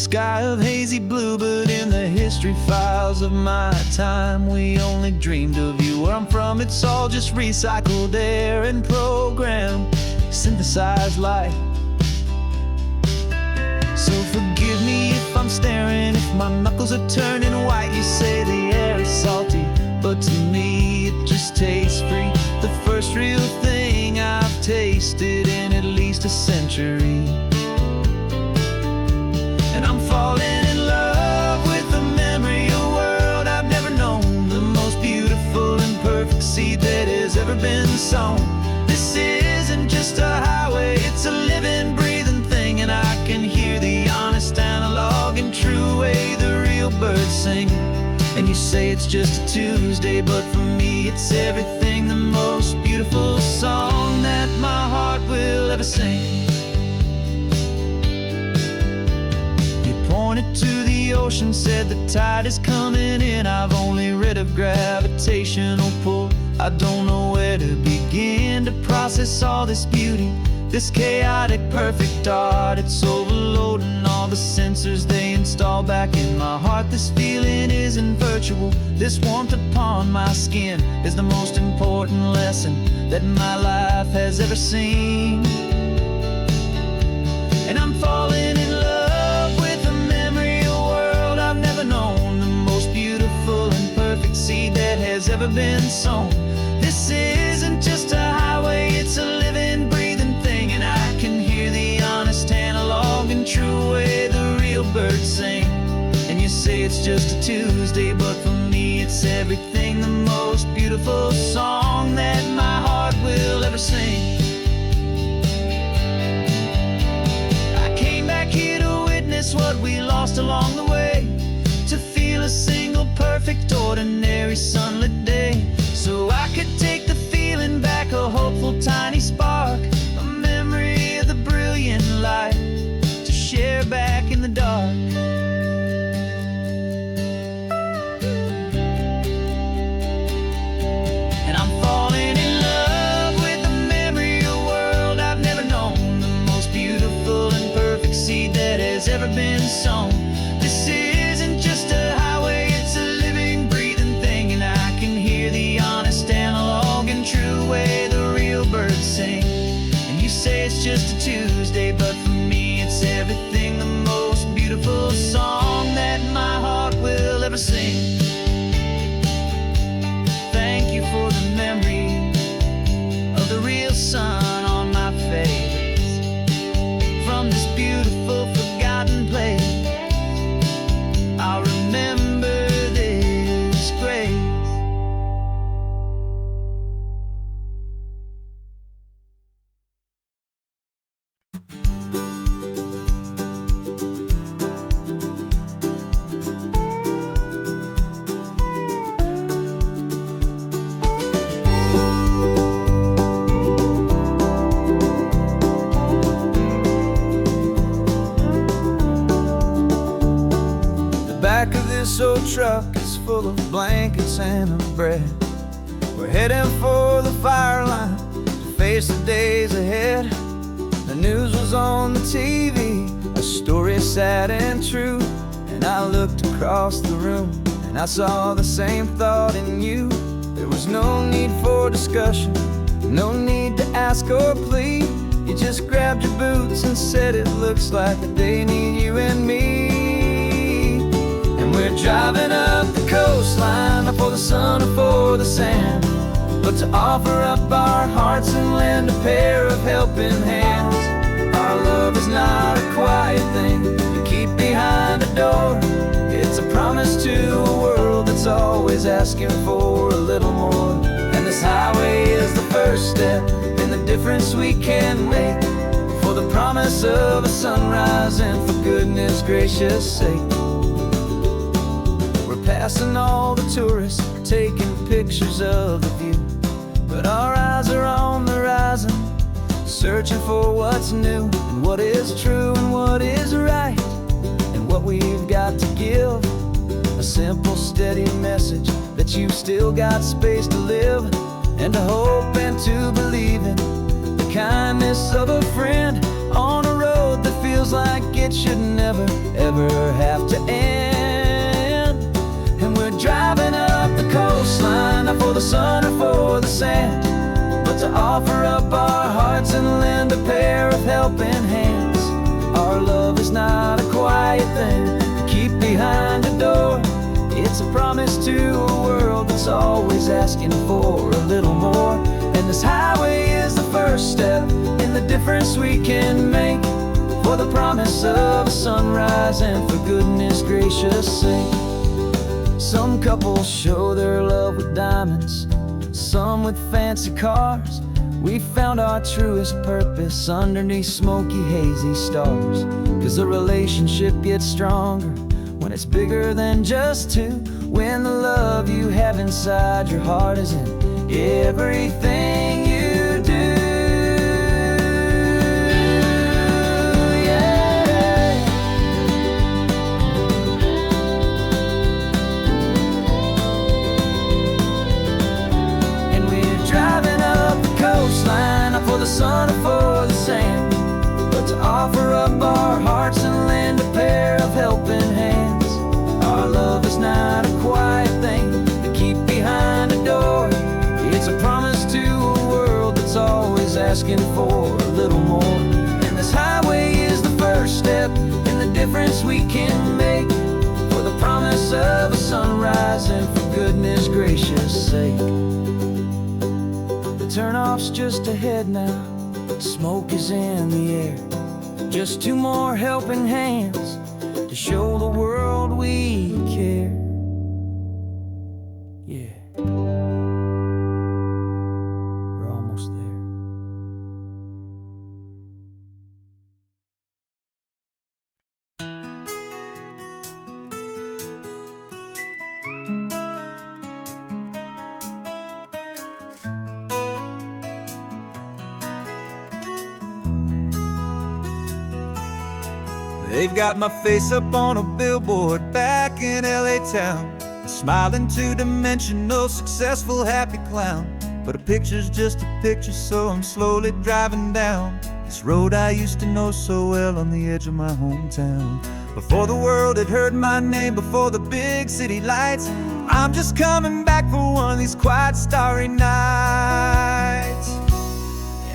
sky of hazy blue, but in the history files of my time, we only dreamed of you. Where I'm from, it's all just recycled air and programmed, synthesized light. So forgive me if I'm staring, if my knuckles are turning white. You say the air is salty, but to me it just tastes free. The first real thing I've tasted in at least a century. And I'm falling in love with the memory of a world I've never known, the most beautiful and perfect seed that has ever been sown. This isn't just a highway, it's a living, breathing thing, and I can hear the honest, analog, and true way the real birds sing. And you say it's just a Tuesday, but for me it's everything, the most beautiful song that my heart will ever sing. Pointed to the ocean, said the tide is coming in. I've only read of gravitational pull. I don't know where to begin to process all this beauty, this chaotic, perfect art. It's overloading all the sensors they install back in my heart. This feeling isn't virtual. This warmth upon my skin is the most important lesson that my life has ever seen. And I'm falling in love with a memory of a world I've never known, the most beautiful and perfect seed that has ever been sown. This isn't just a highway, it's a living, breathing thing, and I can hear the honest, analog, and true way the real birds sing. And you say it's just a Tuesday, but for me it's everything, the most beautiful song that my heart will ever sing. What we lost along the way, to feel a single perfect ordinary sunlit day, so I could take the feeling back, a hopeful tiny spark, a memory of the brilliant light to share back in the dark. And I'm falling in love with the memory of a world I've never known, the most beautiful and perfect seed that has ever been sown. This isn't just a highway, it's a living, breathing thing, and I can hear the honest, analog, and true way the real birds sing. And you say it's just a Tuesday, but for me it's everything, the most beautiful song that my heart will ever sing. Thank you for the memory of the real sun on my face, from this beautiful forgotten place. I'll remember this grace. Back of this old truck is full of blankets and of bread. We're heading for the fire line to face the days ahead. The news was on the TV, a story sad and true, and I looked across the room and I saw the same thought in you. There was no need for discussion, no need to ask or plead. You just grabbed your boots and said it looks like they need you and me. We're driving up the coastline, not for the sun or for the sand, but to offer up our hearts and lend a pair of helping hands. Our love is not a quiet thing you keep behind a door. It's a promise to a world that's always asking for a little more. And this highway is the first step in the difference we can make, for the promise of a sunrise and for goodness gracious sake. Passing all the tourists, taking pictures of the view, but our eyes are on the horizon, searching for what's new and what is true and what is right, and what we've got to give. A simple, steady message that you've still got space to live, and to hope and to believe in the kindness of a friend on a road that feels like it should never, ever have to end. And we're driving up the coastline, not for the sun or for the sand, but to offer up our hearts and lend a pair of helping hands. Our love is not a quiet thing to keep behind a door. It's a promise to a world that's always asking for a little more. And this highway is the first step in the difference we can make, for the promise of a sunrise and for goodness gracious sake. Some couples show their love with diamonds, some with fancy cars. We found our truest purpose underneath smoky, hazy stars. 'Cause the relationship gets stronger when it's bigger than just two, when the love you have inside your heart is in everything you do. Yeah. And we're driving up the coastline, not for the sun or for the sand, but to offer up our hearts and lend a pair of helping hands. Our love is not a quiet thing to keep behind a door. It's a promise to a world that's always asking for a little more. And this highway is the first step in the difference we can make, for the promise of a sunrise and for goodness gracious sake. The turnoff's just ahead now, smoke is in the air. Just two more helping hands to show the world we care. Yeah, we're almost there. They've got my face up on a billboard back in LA town, smiling two-dimensional, successful, happy clown. But a picture's just a picture, so I'm slowly driving down this road I used to know so well on the edge of my hometown. Before the world had heard my name, before the big city lights, I'm just coming back for one of these quiet, starry nights.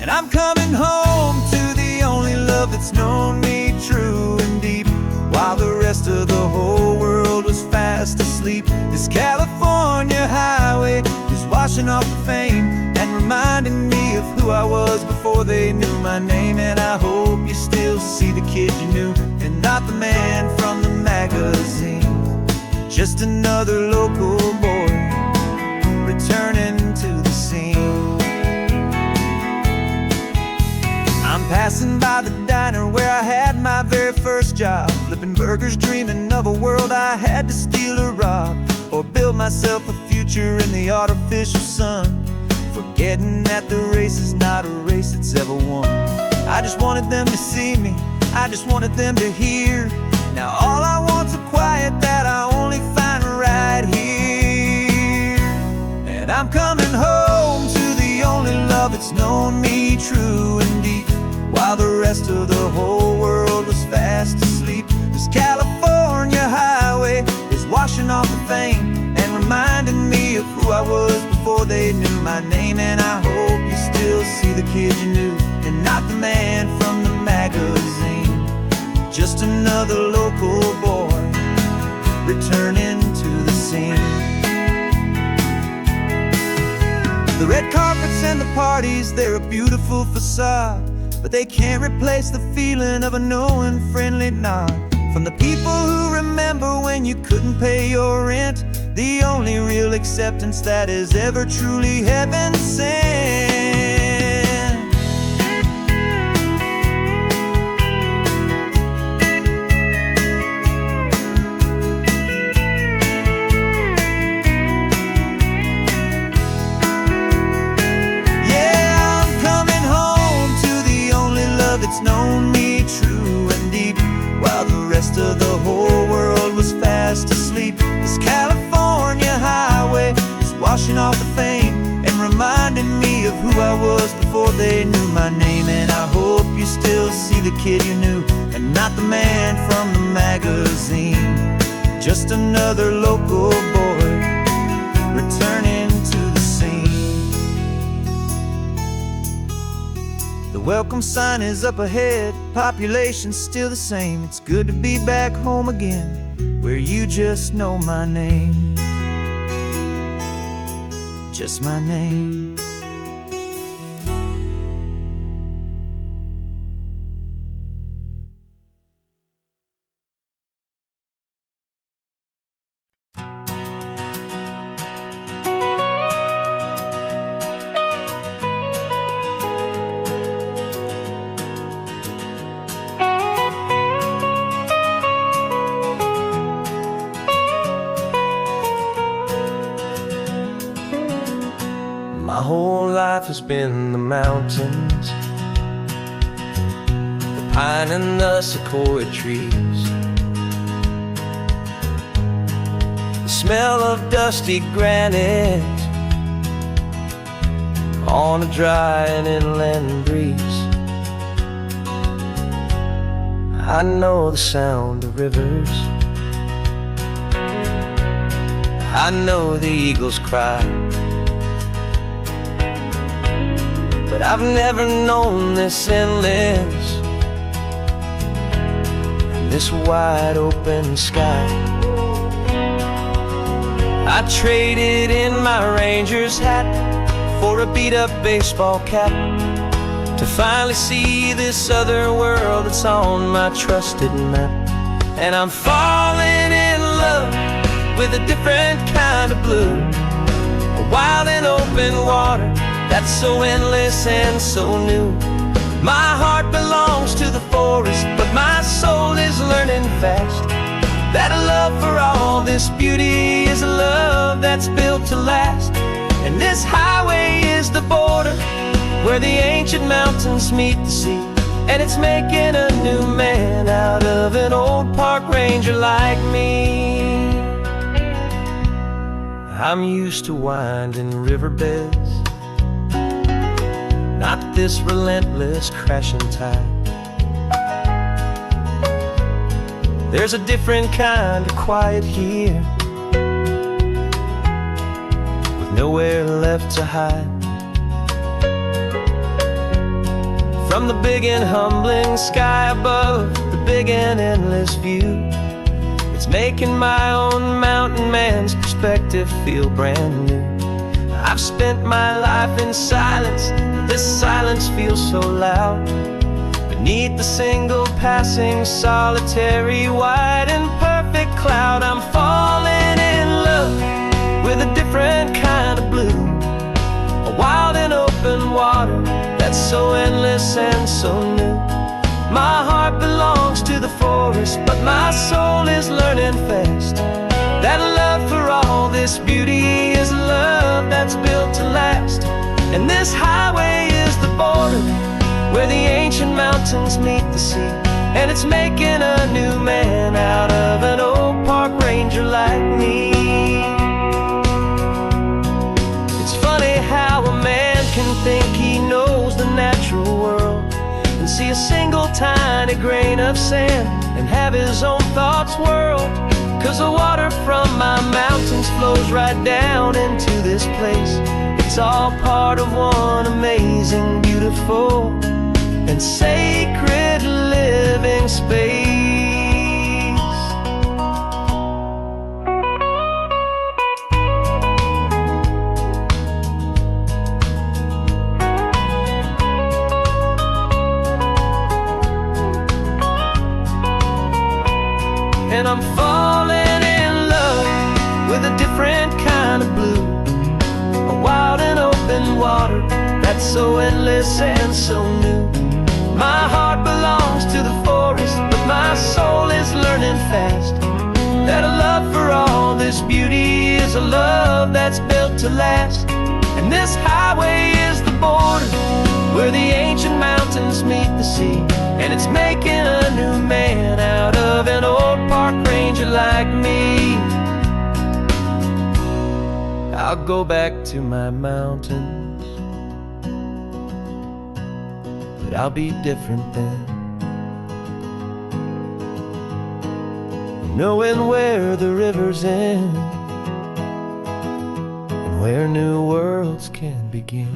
And I'm coming home to the only love that's known me true and deep, while the rest of the whole world was fast asleep. This California highway is washing off the fame and reminding me of who I was before they knew my name. And I hope you still see the kid you knew, and not the man from the magazine. Just another local boy returning to the scene. I'm passing by the diner where I had my very first job, flipping burgers, dreaming of a world I had to steal or rob, or build myself a future in the artificial sun, forgetting that the race is not a race that's ever won. I just wanted them to see me, I just wanted them to hear. Now all I want's a quiet that I only find right here. And I'm coming home to the only love that's known me true and deep, while the rest of the whole world was fast asleep. This California highway is washing off the fame and reminding me of who I was before they knew my name. And I hope you still see the kid you knew, and not the man from the magazine. Just another local boy returning to the scene. The red carpets and the parties, they're a beautiful facade, but they can't replace the feeling of a knowing, friendly nod from the people who remember when you couldn't pay your rent. The only real acceptance that is ever truly heaven sent. That's known me true and deep, while the rest of the whole world was fast asleep. This California highway is washing off the fame and reminding me of who I was before they knew my name. And I hope you still see the kid you knew, and not the man from the magazine. Just another local boy returning to the scene. The welcome sign is up ahead, population's still the same. It's good to be back home again, where you just know my name. Just my name. My whole life has been the mountains, the pine and the sequoia trees, the smell of dusty granite on a dry and inland breeze. I know the sound of rivers, I know the eagles cry, but I've never known this endless, this wide open sky. I traded in my Ranger's hat for a beat-up baseball cap, to finally see this other world that's on my trusted map. And I'm falling in love with a different kind of blue, a wild and open water that's so endless and so new. My heart belongs to the forest, but my soul is learning fast that a love for all this beauty is a love that's built to last. And this highway is the border where the ancient mountains meet the sea, and it's making a new man out of an old park ranger like me. I'm used to winding riverbeds, not this relentless crashing tide. There's a different kind of quiet here, with nowhere left to hide. From the big and humbling sky above, the big and endless view, it's making my own mountain man's perspective feel brand new. I've spent my life in silence, this silence feels so loud. Beneath the single passing solitary white and perfect cloud, I'm falling in love with a different kind of blue, a wild and open water that's so endless and so new. My heart belongs to the forest, but my soul is learning fast that a love for all this beauty is a love that's built to last. And this highway is the border where the ancient mountains meet the sea, and it's making a new man out of an old park ranger like me. It's funny how a man can think he knows the natural world and see a single tiny grain of sand and have his own thoughts whirled. 'Cause the water from my mountains flows right down into this place. It's all part of one amazing, beautiful, and sacred living space. And I'm falling in love with a different kind of blue, a wild and open water that's so endless and so new. My heart belongs to the forest, but my soul is learning fast that a love for all this beauty is a love that's built to last. And this highway is the border where the ancient mountains meet the sea, and it's making a new man out of an old park ranger like me. I'll go back to my mountains that I'll be different then. Knowing where the rivers end and where new worlds can begin.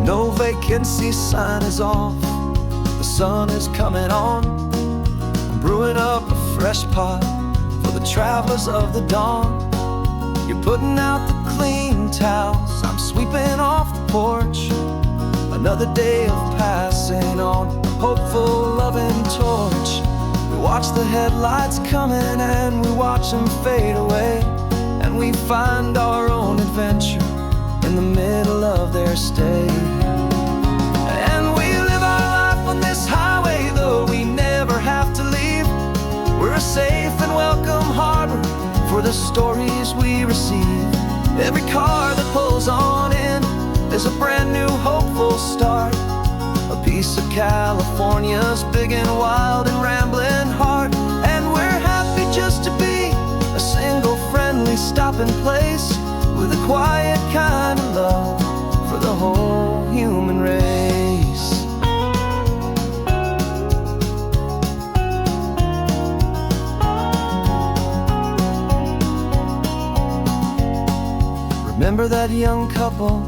No vacancy sign is off, the sun is coming on. I'm brewing up a fresh pot for the travelers of the dawn. You're putting out the clean towels, I'm sweeping off the porch. Another day of passing on, a hopeful, loving torch. We watch the headlights coming and we watch them fade away, and we find our own adventure in the middle of their stay. And we live our life on this highway, though we never have to leave. We're a safe and welcome harbor for the stories we receive. Every car that pulls on in is a brand new hopeful start, a piece of California's big and wild and rambling heart. And we're happy just to be a single friendly stopping place, with a quiet kind of love for the whole human race. Remember that young couple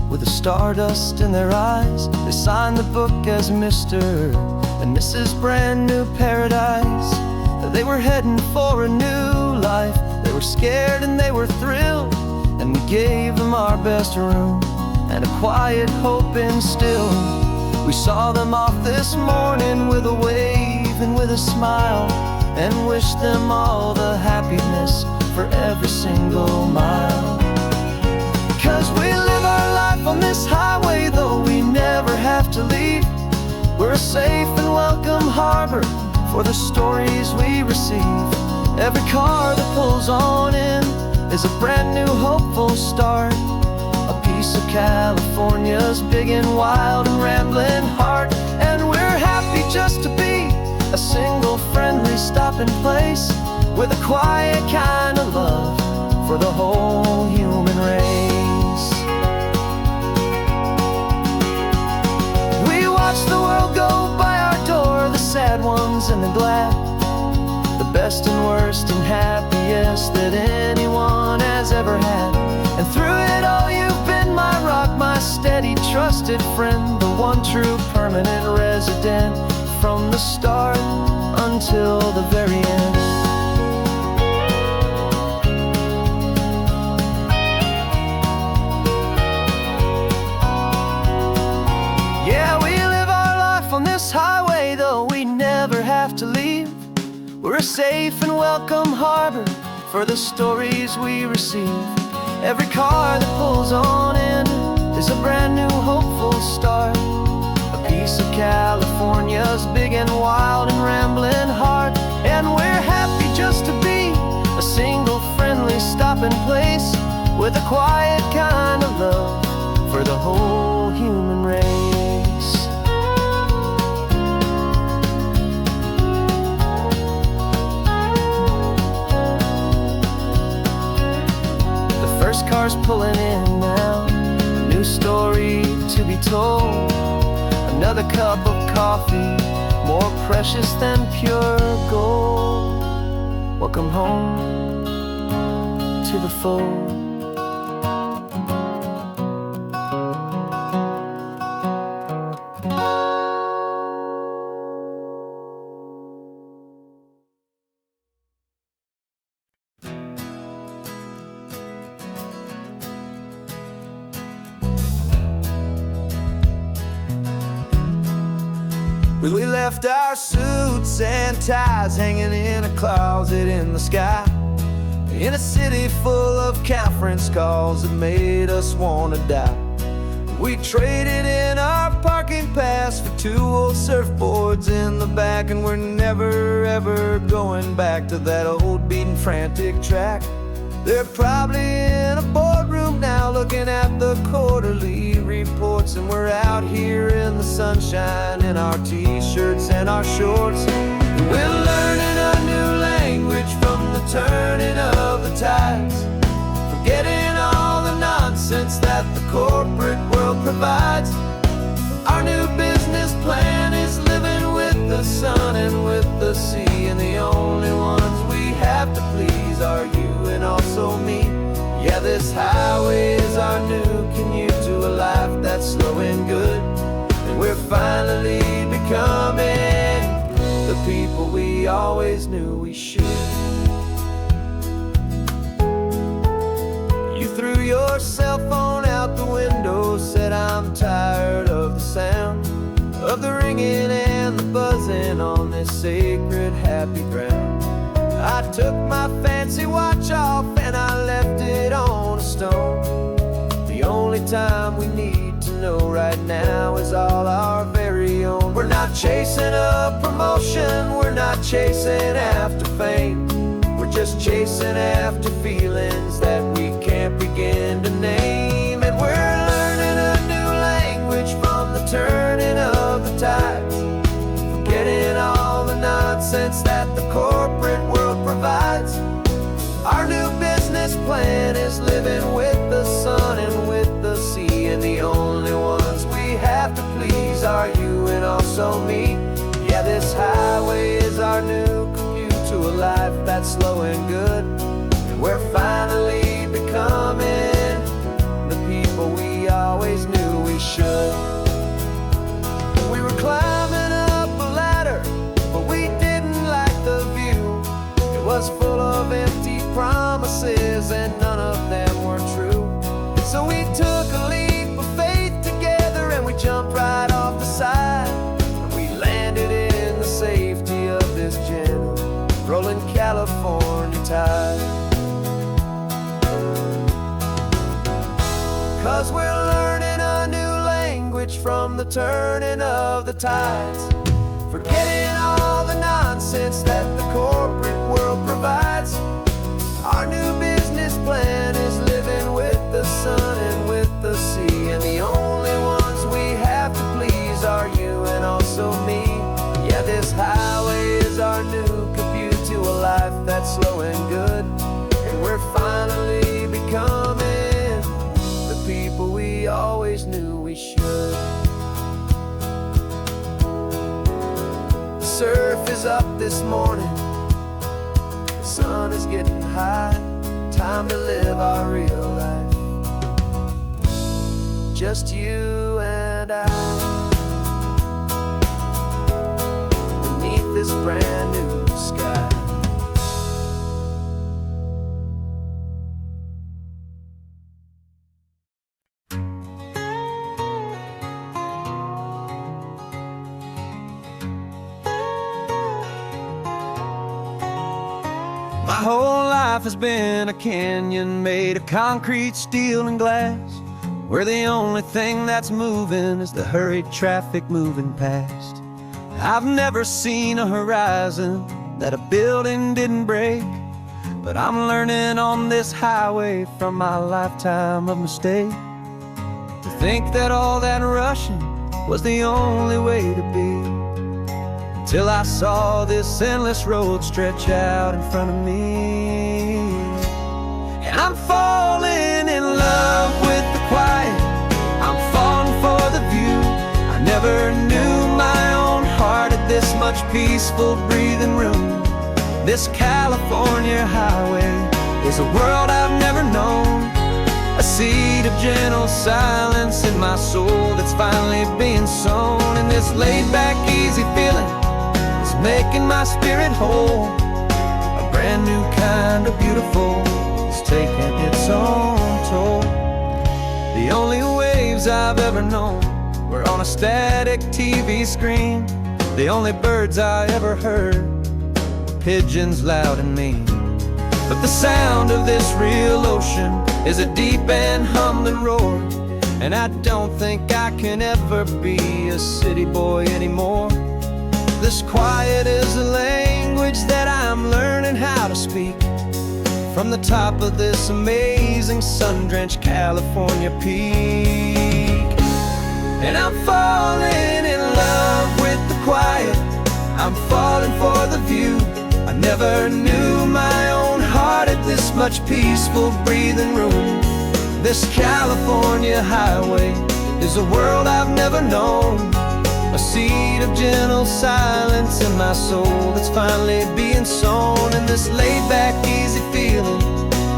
with the stardust in their eyes? They signed the book as Mr. and Mrs. Brand New Paradise. They were heading for a new life. They were scared and they were thrilled, and we gave them our best room and a quiet hope instilled. We saw them off this morning with a wave and with a smile, and wished them all the happiness for every single mile. 'Cause we live our life on this highway, though we never have to leave. We're a safe and welcome harbor for the stories we receive. Every car that pulls on in is a brand new hopeful start, a piece of California's big and wild and rambling heart. And we're happy just to be a single friendly stopping place, with a quiet kind of love for the whole human race. We watch the world go by our door, the sad ones and the glad, the best and worst and happiest that anyone has ever had. And through it all you've been my rock, my steady trusted friend, the one true permanent resident, from the start until the very end. Yeah, we live our life on this highway, though we never have to leave. We're a safe and welcome harbor for the stories we receive. Every car that pulls on in is a brand new hopeful start, a piece of California's big and wild and rambling heart. And we're happy just to be a single friendly stopping place, with a quiet kind of love for the whole human race. First car's pulling in now, a new story to be told. Another cup of coffee, more precious than pure gold. Welcome home to the fold. We left our suits and ties hanging in a closet in the sky, in a city full of conference calls that made us wanna die. We traded in our parking pass gas for 2 old surfboards in the back, and we're never ever going back to that old beaten frantic track. They're probably in a boardroom now looking at the quarterly reports, and we're out here in the sunshine in our t-shirts and our shorts. We're learning a new language from the turning of the tides, forgetting all the nonsense that the corporate world provides. Our new business plan is living with the sun and with the sea, and the only ones we have to please are you and also me. Yeah, this highway is our new commute to a life that's slow and good, and we're finally becoming the people we always knew we should. You threw your cell phone out the window, said I'm tired of the sound of the ringing and the buzzing on this sacred happy ground. I took my fancy watch off and I left it on a stone. The only time we need to know right now is all our very own. We're not chasing a promotion, we're not chasing after fame, we're just chasing after feelings that we can't begin to name. And we're learning a new language from the turning of the tides, forgetting all the nonsense that the corporate world provides. Our new business plan is living with the sun and with the sea, and the only ones we have to please are you and also me. Yeah, this highway is our new commute to a life that's slow and good, and we're finally becoming the people we always knew we should. We were climbing up a ladder, but we didn't like the view. It was full of empty promises and none of them were true. So we took a leap of faith together and we jumped right off the side, and we landed in the safety of this gentle rolling California tide. 'Cause we're learning a new language from the turning of the tides, forgetting all the nonsense that the corporate world provides. Our new business plan is living with the sun and with the sea, and the only ones we have to please are you and also me. Yeah, this highway is our new commute to a life that's slow and good, and we're finally becoming the people we always knew we should. The surf is up this morning, the sun is getting high, time to live our real life, just you and I, beneath this brand new sky. My whole life has been a canyon made of concrete, steel, and glass, where the only thing that's moving is the hurried traffic moving past. I've never seen a horizon that a building didn't break, but I'm learning on this highway from my lifetime of mistakes to think that all that rushing was the only way to be. Till I saw this endless road stretch out in front of me, and I'm falling in love with the quiet, I'm falling for the view. I never knew my own heart had this much peaceful breathing room. This California highway is a world I've never known, a seed of gentle silence in my soul that's finally being sown. And this laid-back, easy feeling making my spirit whole, a brand new kind of beautiful is taking its own toll. The only waves I've ever known were on a static TV screen. The only birds I ever heard were pigeons loud and mean. But the sound of this real ocean is a deep and humbling roar, and I don't think I can ever be a city boy anymore. This quiet is a language that I'm learning how to speak from the top of this amazing sun-drenched California peak. And I'm falling in love with the quiet, I'm falling for the view. I never knew my own heart had this much peaceful breathing room. This California highway is a world I've never known, a seed of gentle silence in my soul that's finally being sown. And this laid-back, easy feeling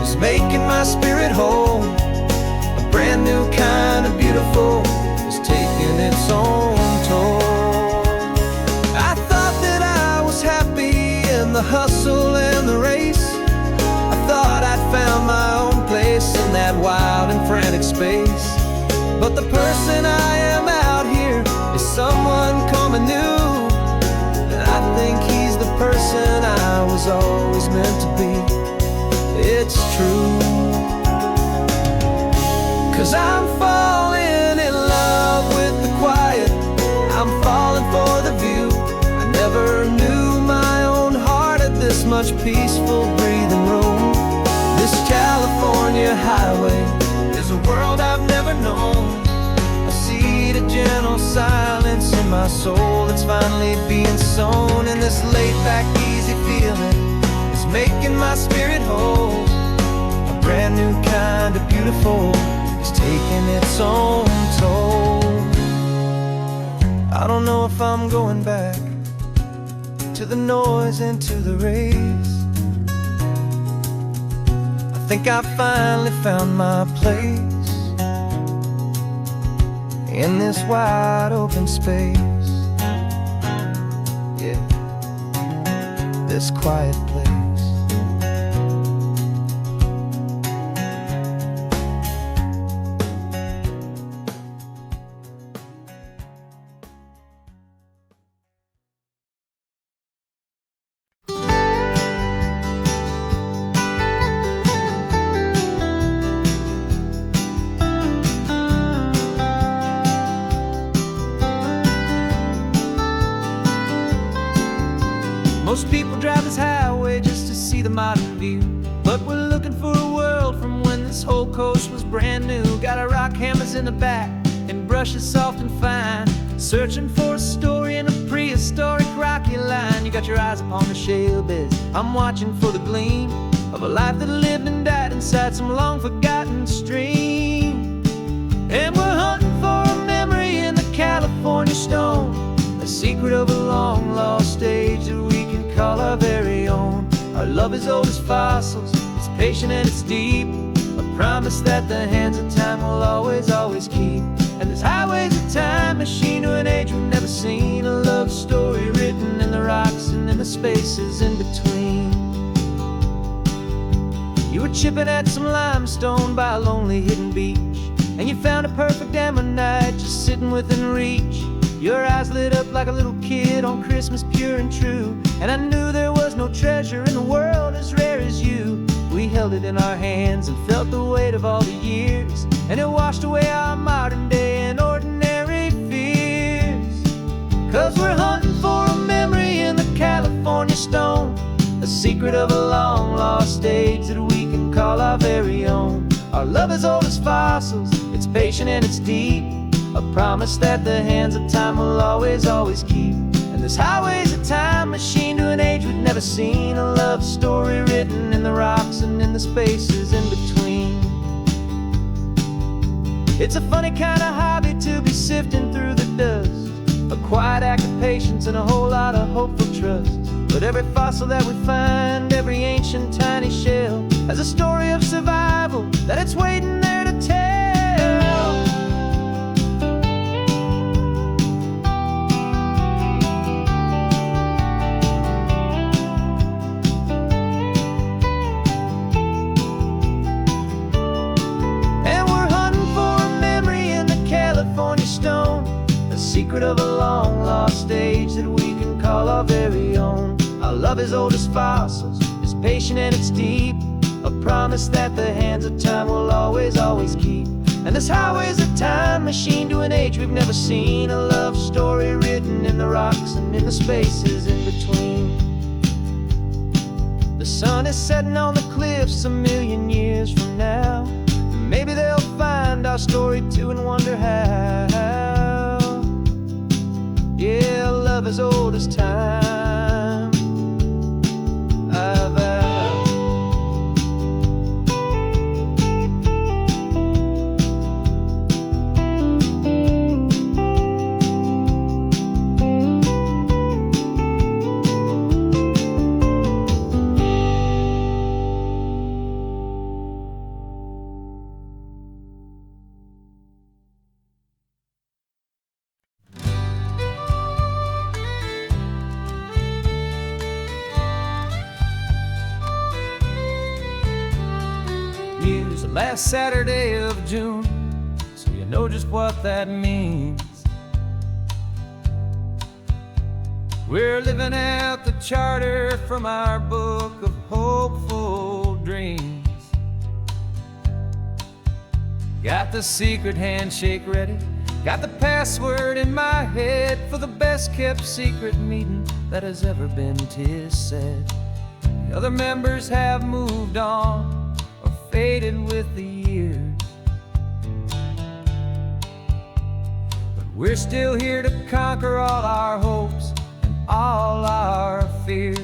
is making my spirit whole. A brand new kind of beautiful is taking its own toll. I thought that I was happy in the hustle and the race. I thought I'd found my own place in that wild and frantic space. But the person I am out here is someone coming new, and I think he's the person I was always meant to be. It's true, 'cause I'm falling in love with the quiet, I'm falling for the view. I never knew my own heart had this much peaceful breathing room. This California highway is a world I've never known, a seed of gentle silence in my soul that's finally being sown. And this laid-back, easy feeling is making my spirit whole. A brand new kind of beautiful is taking its own toll. I don't know if I'm going back to the noise and to the race. I think I finally found my place in this wide open space. Yeah, this quiet place. Most people drive this highway just to see the modern view, but we're looking for a world from when this whole coast was brand new. Got our rock hammers in the back and brushes soft and fine, searching for a story in a prehistoric rocky line. You got your eyes upon the shale beds, I'm watching for the gleam of a life that lived and died inside some long forgotten stream. And we're hunting for a memory in the California stone, a secret of a long lost age that we can call our very own. Our love is old as fossils, it's patient and it's deep, a promise that the hands of time will always, always keep. And this highway's a time machine to an age we've never seen, a love story written in the rocks and in the spaces in between. You were chipping at some limestone by a lonely hidden beach, and you found a perfect ammonite just sitting within reach. Your eyes lit up like a little kid on Christmas, pure and true, and I knew there was no treasure in the world as rare as you. We held it in our hands and felt the weight of all the years, and it washed away our modern day and ordinary fears. 'Cause we're hunting for a memory in the California stone, a secret of a long lost age that we can call our very own. Our love is old as fossils, it's patient and it's deep, a promise that the hands of time will always, always keep. And this highway's a time machine to an age we've never seen, a love story written in the rocks and in the spaces in between. It's a funny kind of hobby to be sifting through the dust, a quiet act of patience and a whole lot of hopeful trust. But every fossil that we find, every ancient tiny shell, has a story of survival that it's waiting there to tell. And we're hunting for a memory in the California stone, a secret of a long lost age that we can call our very own. Our love is old as fossils, it's patient and it's deep, a promise that the hands of time will always, always keep. And this highway's a time machine to an age we've never seen. A love story written in the rocks and in the spaces in between. The sun is setting on the cliffs a million years from now. Maybe they'll find our story too and wonder how. Yeah, love as old as time, I vow. Last Saturday of June, so you know just what that means. We're living out the charter from our book of hopeful dreams. Got the secret handshake ready, got the password in my head for the best kept secret meeting that has ever been, 'tis said. The other members have moved on, faded with the years, but we're still here to conquer all our hopes and all our fears.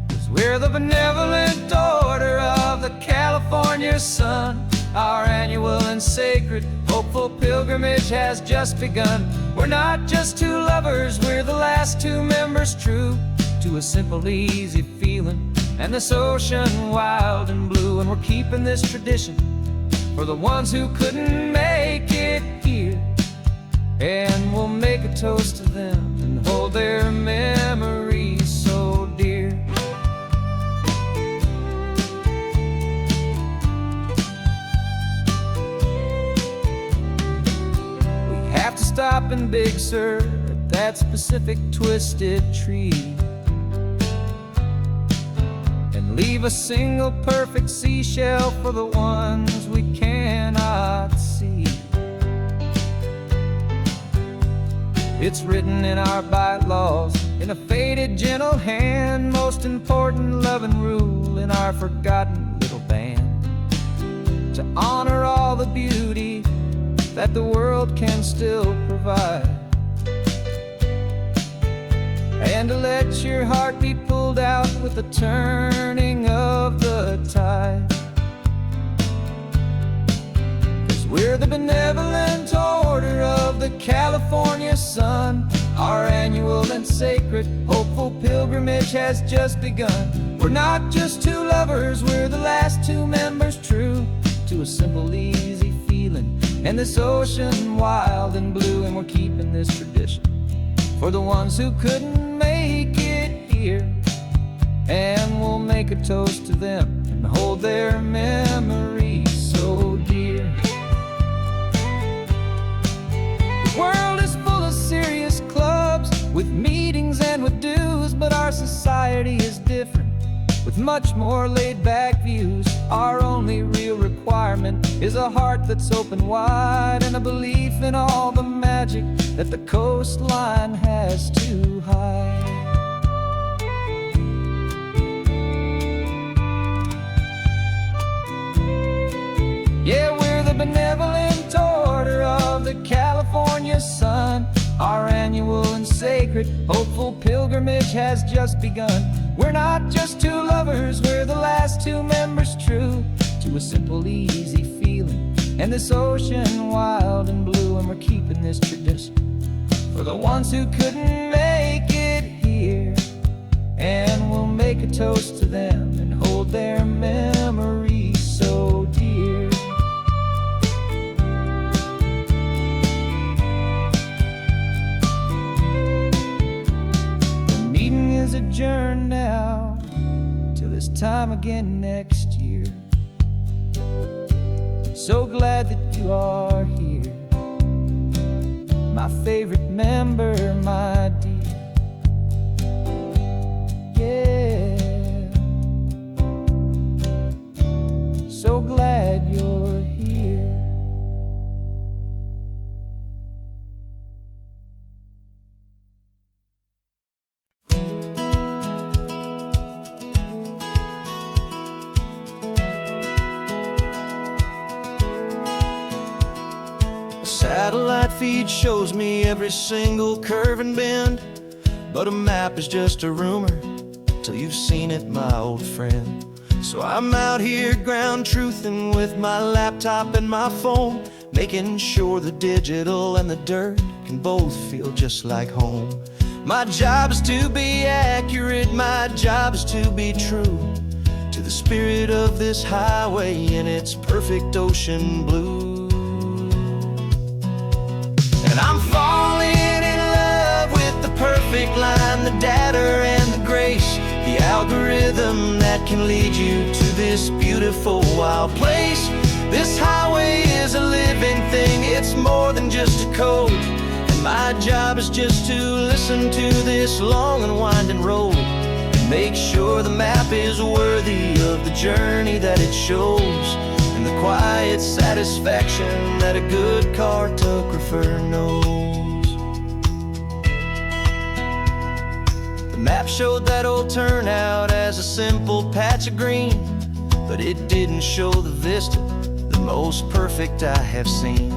'Cause we're the benevolent order of the California sun. Our annual and sacred hopeful pilgrimage has just begun. We're not just two lovers, we're the last two members true to a simple, easy feeling and this ocean wild and blue. And we're keeping this tradition for the ones who couldn't make it here. And we'll make a toast to them and hold their memories so dear. We have to stop in Big Sur at that specific twisted tree, leave a single perfect seashell for the ones we cannot see. It's written in our bylaws in a faded gentle hand, most important love and rule in our forgotten little band, to honor all the beauty that the world can still provide, and to let your heart be pulled out with the turning of the tide. 'Cause we're the benevolent order of the California sun. Our annual and sacred hopeful pilgrimage has just begun. We're not just two lovers, we're the last two members true to a simple, easy feeling and this ocean wild and blue. And we're keeping this tradition for the ones who couldn't make it here. And we'll make a toast to them and hold their memories so dear. The world is full of serious clubs with meetings and with dues, but our society is different with much more laid-back views. Our only real requirement is a heart that's open wide and a belief in all the magic that the coastline has to hide. Yeah, we're the benevolent order of the California sun. Our annual and sacred hopeful pilgrimage has just begun. We're not just two lovers, we're the last two members true to a simple, easy feeling and this ocean wild and blue. And we're keeping this tradition for the ones who couldn't make it here. And we'll make a toast to them and hold their memories so dear. The meeting is adjourned now till this time again next year. So glad that you are here, my favorite member, my dear. Yeah, so glad you're A satellite feed shows me every single curve and bend, but a map is just a rumor till you've seen it, my old friend. So I'm out here ground truthing with my laptop and my phone, making sure the digital and the dirt can both feel just like home. My job is to be accurate, my job is to be true to the spirit of this highway in its perfect ocean blue. And I'm falling in love with the perfect line, the data and the grace, the algorithm that can lead you to this beautiful wild place. This highway is a living thing, it's more than just a code. And my job is just to listen to this long and winding road and make sure the map is worthy of the journey that it shows, and the quiet satisfaction that a good cartographer knows. The map showed that old turnout as a simple patch of green, but it didn't show the vista, the most perfect I have seen.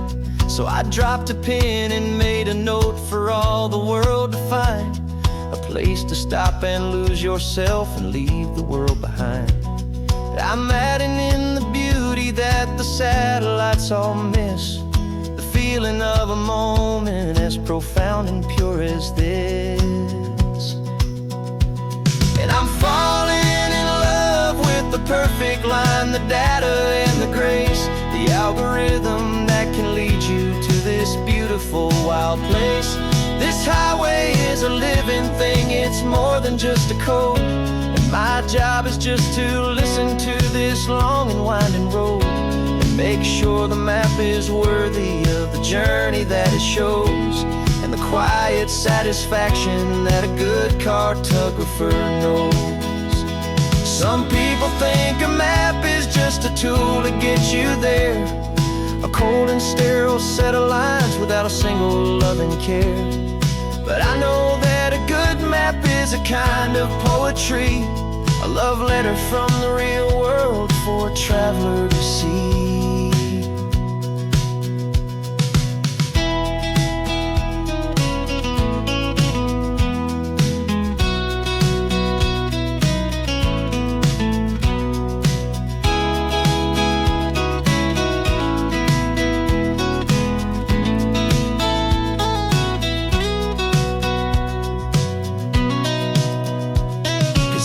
So I dropped a pin and made a note for all the world to find, a place to stop and lose yourself and leave the world behind. I'm adding in the beauty that the satellites all miss, the feeling of a moment as profound and pure as this. And I'm falling in love with the perfect line, the data and the grace, the algorithm that can lead you to this beautiful wild place. This highway is a living thing, it's more than just a code. And my job is just to listen to this long and winding road and make sure the map is worthy of the journey that it shows, and the quiet satisfaction that a good cartographer knows. Some people think a map is just a tool to get you there, a cold and sterile set of lines without a single loving care. But I know that a good map is a kind of poetry, a love letter from the real world for a traveler to see.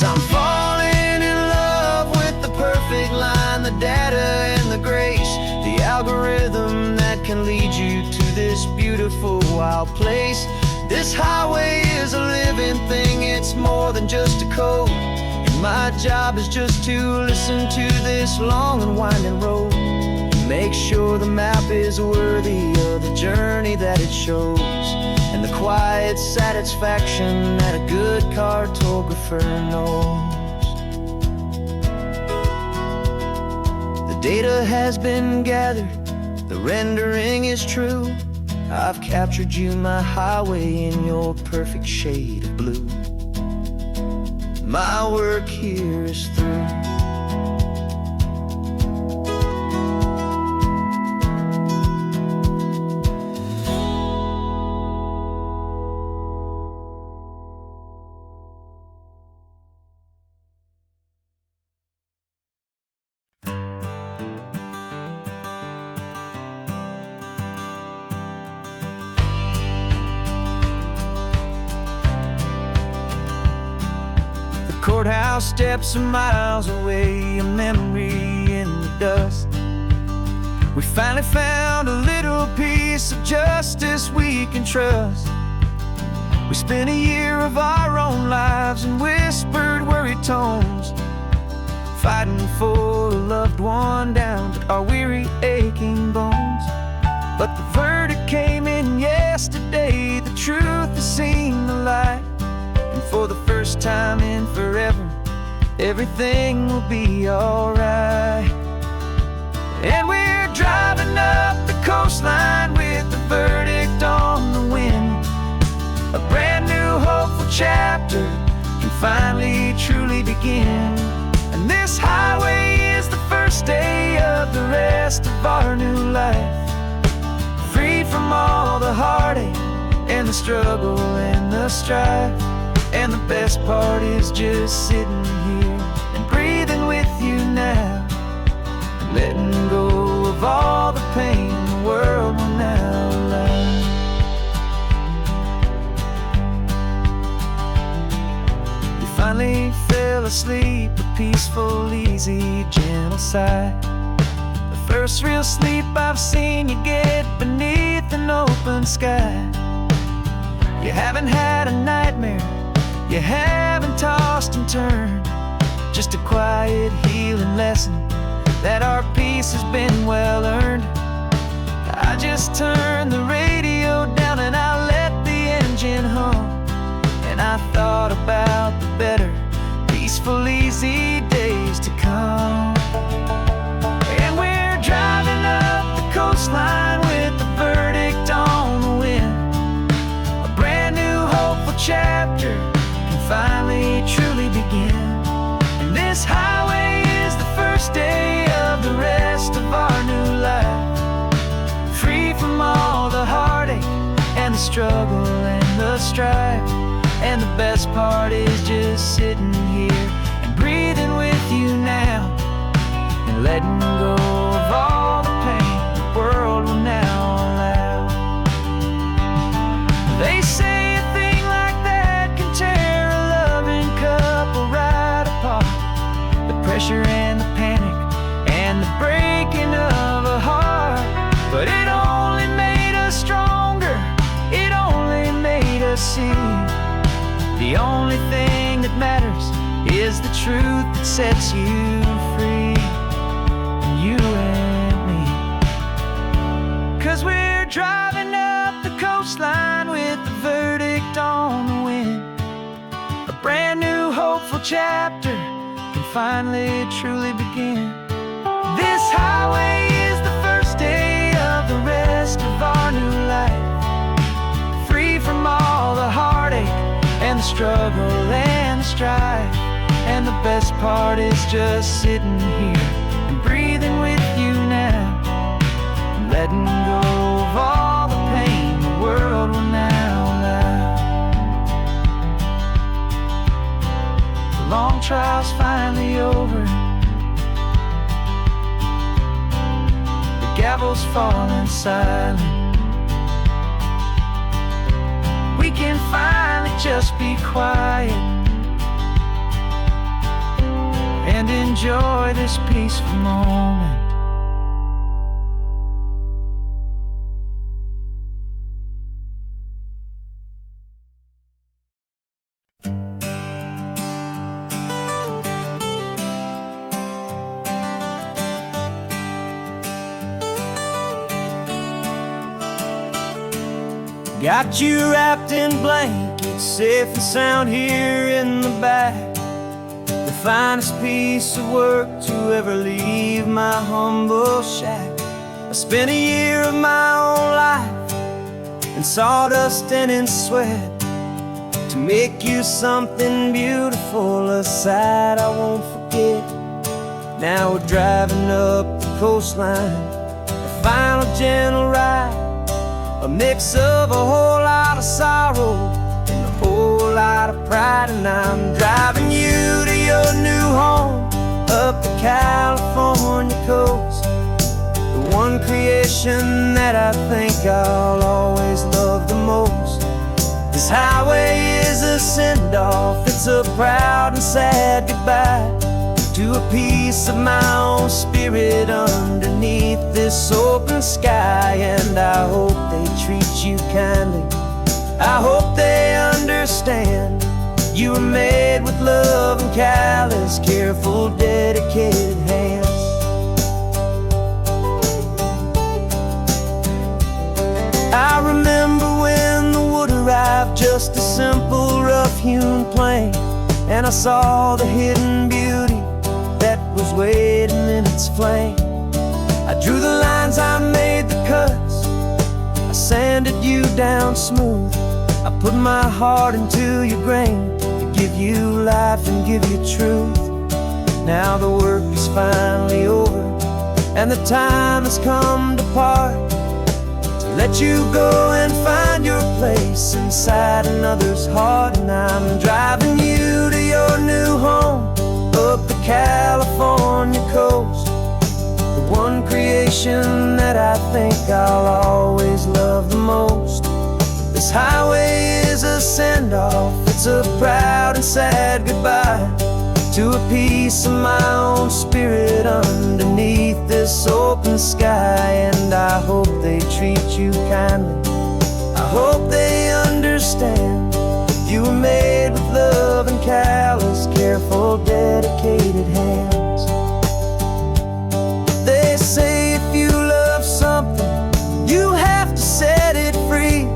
I'm falling in love with the perfect line, the data and the grace, the algorithm that can lead you to this beautiful wild place. This highway is a living thing, it's more than just a code. And my job is just to listen to this long and winding road and make sure the map is worthy of the journey that it shows, and the quiet satisfaction that a good cartographer knows. The data has been gathered, the rendering is true. I've captured you, my highway, in your perfect shade of blue. My work here is through. Courthouse steps are miles away, a memory in the dust. We finally found a little piece of justice we can trust. We spent a year of our own lives in whispered, worried tones, fighting for a loved one down to our weary, aching bones. But the verdict came in yesterday, the truth has seen the light. And for the first time in forever, everything will be alright. And we're driving up the coastline with the verdict on the wind. A brand new hopeful chapter can finally truly begin. And this highway is the first day of the rest of our new life. Free the struggle and the strife. And the best part is just sitting here and breathing with you now, and letting go of all the pain the world will now allow. You finally fell asleep, a peaceful, easy, gentle sigh. The first real sleep I've seen you get beneath an open sky. You haven't had a nightmare, you haven't tossed and turned, just a quiet healing lesson that our peace has been well earned. I just turned the radio down and I let the engine hum, and I thought about the better, peaceful, easy days to come. And we're driving up the coastline with the verdict on the wind. A brand new hopeful chapter can finally truly begin. And this highway is the first day of the rest of our new life, free from all the heartache and the struggle and the strife. And the best part is just sitting here and breathing with you now, and letting go of all the pain the world will now allow. They say a thing like that can tear a loving couple right apart. The pressure and the panic and the breaking of a heart. But it only made us stronger, it only made us see the only thing that matters is the truth that sets you free, you and me. 'Cause we're driving up the coastline with the verdict on the wind. A brand new hopeful chapter can finally truly begin. This highway is the first day of the rest of our new life, free from all the heartache and the struggle and the strife. And the best part is just sitting here and breathing with you now, and letting go of all the pain the world will now allow. The long trial's finally over, the gavel's falling silent. We can finally just be quiet and enjoy this peaceful moment. Got you wrapped in blankets, safe and sound here in the back. The finest piece of work to ever leave my humble shack. I spent a year of my own life in sawdust and in sweat to make you something beautiful, a sight I won't forget. Now we're driving up the coastline, a final gentle ride, a mix of a whole lot of sorrow and a whole lot of pride. And I'm driving you to your new home up the California coast, the one creation that I think I'll always love the most. This highway is a send-off, it's a proud and sad goodbye to a piece of my own spirit underneath this open sky. And I hope they treat you kindly, I hope they understand you were made with love and callous, careful, dedicated hands. I remember when the wood arrived, just a simple rough-hewn plank, and I saw the hidden beauty that was waiting in its flame. I drew the lines, I made the cuts, I sanded you down smooth. I put my heart into your grain to give you life and give you truth. Now the work is finally over, and the time has come to part, to let you go and find your place inside another's heart. And I'm driving you to your new home up the California coast, the one creation that I think I'll always love the most. This highway is a send-off, it's a proud and sad goodbye to a piece of my own spirit underneath this open sky. And I hope they treat you kindly, I hope they understand you were made with love and callous, careful, dedicated hands. They say if you love something, you have to set it free.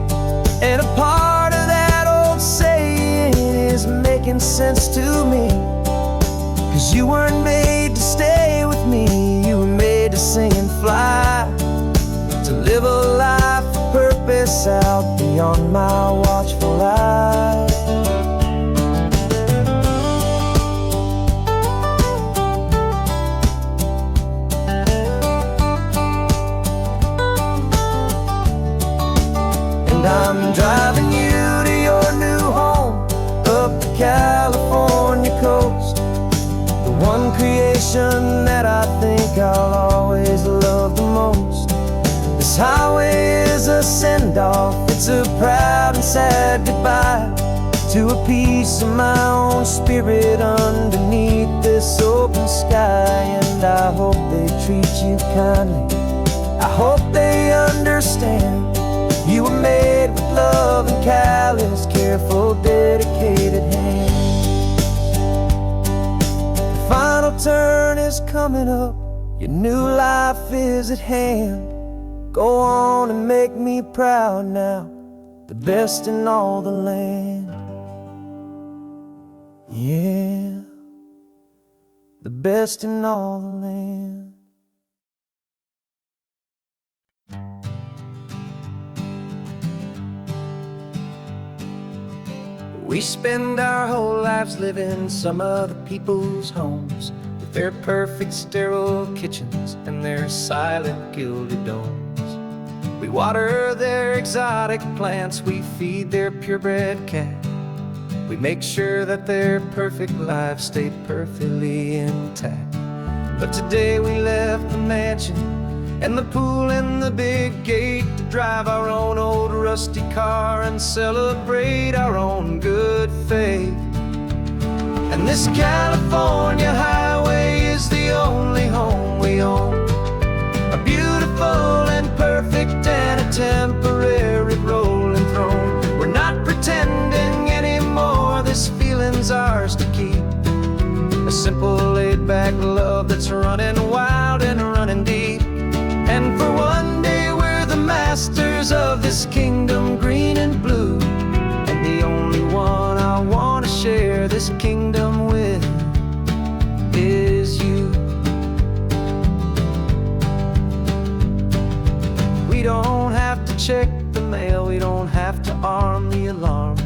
And a part of that old saying is making sense to me. 'Cause you weren't made to stay with me, you were made to sing and fly, to live a life of purpose out beyond my watchful eye. And I'm driving you to your new home up the California coast, one creation that I think I'll always love the most. This highway is a send-off, it's a proud and sad goodbye to a piece of my own spirit underneath this open sky. And I hope they treat you kindly, I hope they understand you were made with love and callous, careful, dedicated hands. Final turn is coming up, your new life is at hand. Go on and make me proud now, the best in all the land. Yeah, the best in all the land. We spend our whole lives living some other people's homes, with their perfect sterile kitchens and their silent gilded domes. We water their exotic plants, we feed their purebred cat. We make sure that their perfect lives stay perfectly intact. But today we left the mansion and the pool and the big gate to drive our own old rusty car and celebrate our own good faith. And this California highway is the only home we own, a beautiful and perfect and a temporary rolling throne. We're not pretending anymore, this feeling's ours to keep, a simple laid-back love that's running wild and running deep. And for one day we're the masters of this kingdom green and blue, and the only one I want to share this kingdom with is you. We don't have to check the mail, we don't have to arm the alarm,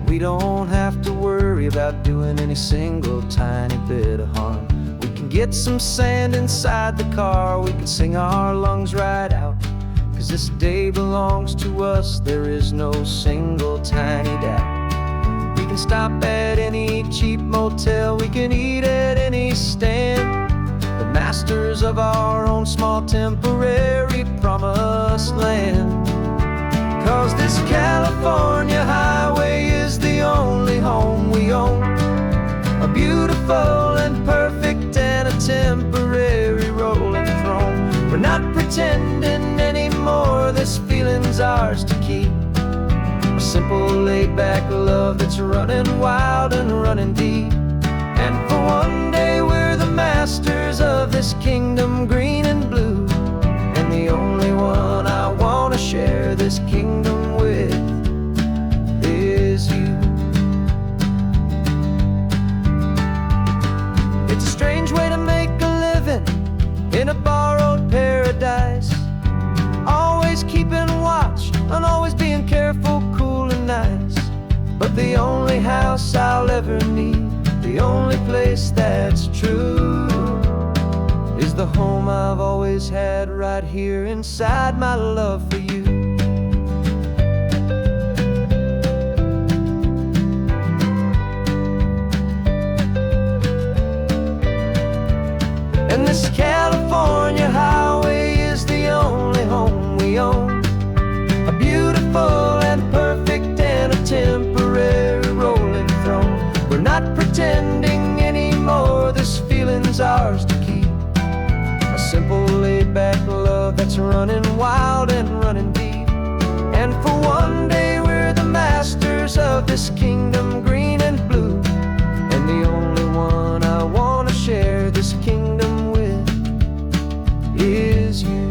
we don't have to worry about doing any single tiny bit of harm. We can get some sand inside the car, we can sing our lungs right out, 'cause this day belongs to us, there is no single tiny doubt. We can stop at any cheap motel, we can eat at any stand, the masters of our own small temporary promised land. 'Cause this California highway is the only home we own, a beautiful and perfect and a temporary rolling throne. We're not pretending anymore, this feeling's ours to keep, a simple laid-back love that's running wild and running deep. And for one day we're the masters of this kingdom green and blue, and the only one I want to share this kingdom with is you. It's a strange way to make a living in a borrowed paradise, always keeping watch and always being careful, cool and nice. But the only house I'll ever need, the only place that's true, is the home I've always had right here inside my love for you. one's ours to keep. A simple laid-back love that's running wild and running deep. And for one day we're the masters of this kingdom, green and blue. And the only one I want to share this kingdom with is you.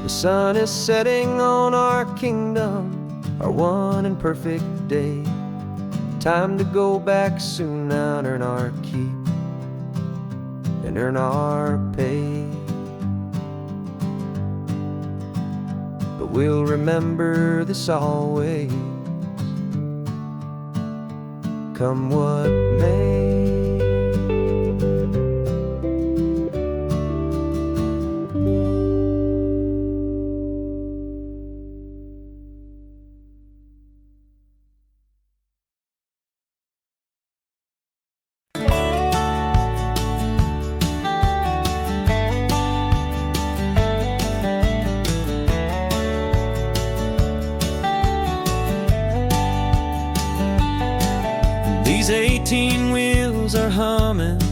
The sun is setting on our kingdom, our one and perfect day. Time to go back soon now and earn our keep and earn our pay. But we'll remember this always, come what may. These 18 wheels are humming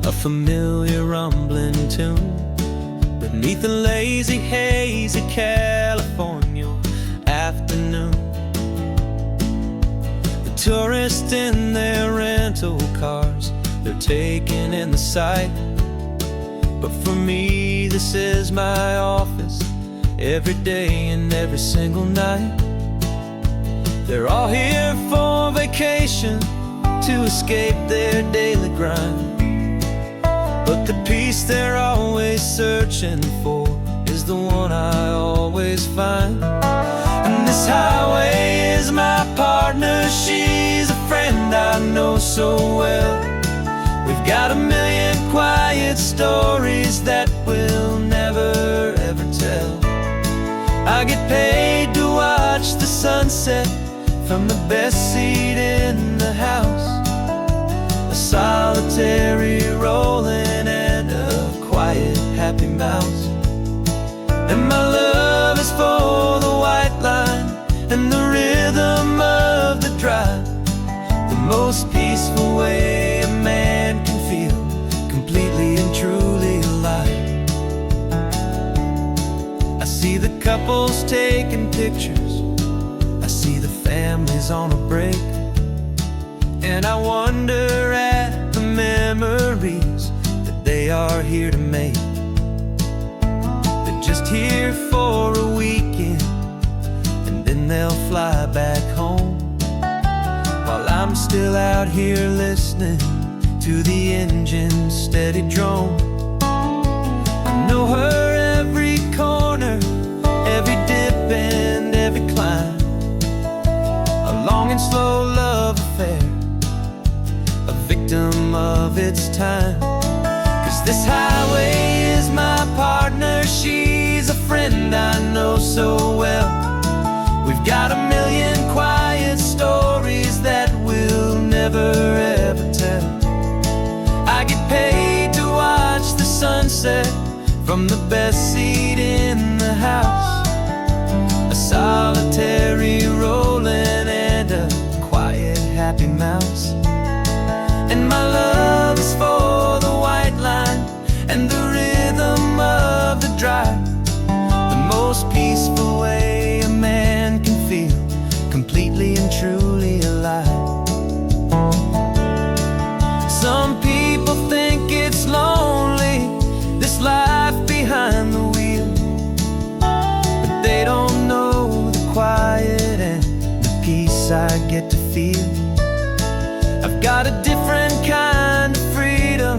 a familiar rumbling tune beneath the lazy haze of California afternoon. The tourists in their rental cars, they're taking in the sight. But for me, this is my office, every day and every single night. They're all here for vacation, to escape their daily grind. But the peace they're always searching for is the one I always find. And this highway is my partner, she's a friend I know so well. We've got a million quiet stories that we'll never ever tell. I get paid to watch the sunset from the best seat in the house. A solitary rolling and a quiet happy mouse. And my love is for the white line and the rhythm of the drive. The most peaceful way a man can feel completely and truly alive. I see the couples taking pictures, I see the families on a break, and I wonder at the memories that they are here to make. They're just here for a weekend and then they'll fly back home, while I'm still out here listening to the engine's steady drone. I know her every corner, every dip and every climb. A long and slow love affair, a victim of its time. 'Cause this highway is my partner, she's a friend I know so well. We've got a million quiet stories that we'll never ever tell. I get paid to watch the sunset from the best seat in the house. A solitary rolling and a quiet happy mouse. And my love is for the white line and the rhythm of the drive. The most peaceful way a man can feel completely and truly alive. Some people think it's lonely, this life behind the wheel, but they don't know the quiet and the peace I get to feel. I've got a different kind of freedom,